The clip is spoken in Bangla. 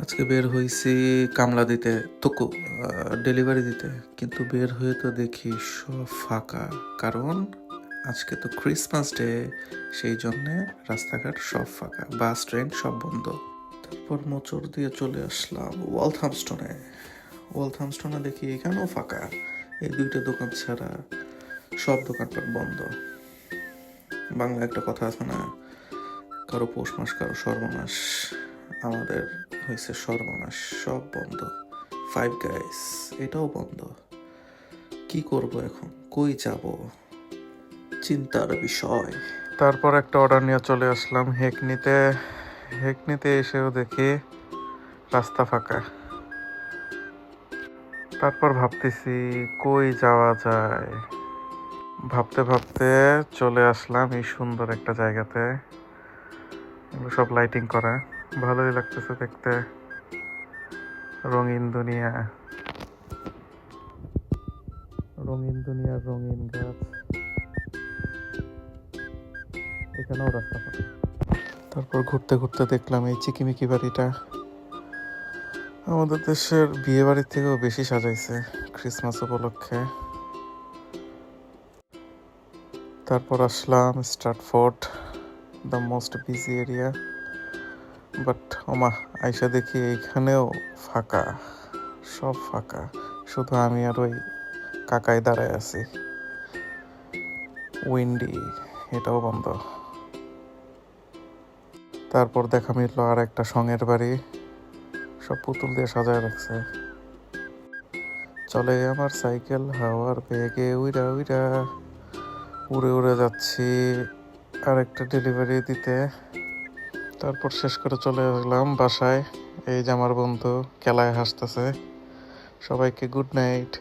আজকে বের হইছি কামলা দিতে তোকো ডেলিভারি দিতে, কিন্তু বের হয়ে তো দেখি সব ফাঁকা। কারণ আজকে তো ক্রিসমাস ডে, সেই জন্যে রাস্তাঘাট সব ফাঁকা, বাস ট্রেন সব বন্ধ। তারপর মোচড় দিয়ে চলে আসলাম ওয়ালথামস্টনে। ওয়ালথামস্টনে দেখি এখানেও ফাঁকা, এই দুইটা দোকান ছাড়া সব দোকানপাট বন্ধ। বাংলা একটা কথা আছে না, কারো পৌষ মাস কারো সর্বনাশ। আমাদের হয়েছে সর্বনাশ, সব বন্ধ। ফাইভ গাইস এটাও বন্ধ। কি করব এখন, কই যাব, চিন্তার বিষয়। তারপর একটা অর্ডার নিয়ে চলে আসলাম হেকনিতে। হেকনিতে এসেও দেখি রাস্তা ফাঁকা। তারপর ভাবতেছি কই যাওয়া যায়। ভাবতে ভাবতে চলে আসলাম এই সুন্দর একটা জায়গাতে। এগুলো সব লাইটিং করা, ভালোই লাগতেছে দেখতে। রঙিন দুনিয়া, রঙিন দুনিয়ার রঙিন গাছ। এখানেও রাস্তা ফাঁকা। তারপর ঘুরতে ঘুরতে দেখলাম এই চিকিমিকি বাড়িটা। আমাদের দেশের বিয়ে বাড়ির থেকেও বেশি সাজাইছে ক্রিসমাস উপলক্ষে। তারপর আসলাম Stratford, the most busy area. But ওমা, আইসা দেখি এইখানেও ফাঁকা, সব ফাঁকা। শুধু আমি আর ওই কাকাই দাঁড়ায় আছি। উইন্ডি, এটাও বন্ধ। তারপর দেখা মিলল আর একটা সঙের বাড়ি, সব পুতুল দিয়ে সাজায় রাখছে। চলে আমার সাইকেল হাওয়ার বেগে উইরা উইরা, উড়ে উড়ে যাচ্ছি আরেকটা ডেলিভারি দিতে। তারপর শেষ করে চলে আসলাম বাসায়। এই যে আমার বন্ধু খেলায় হাসতেছে। সবাইকে গুড নাইট।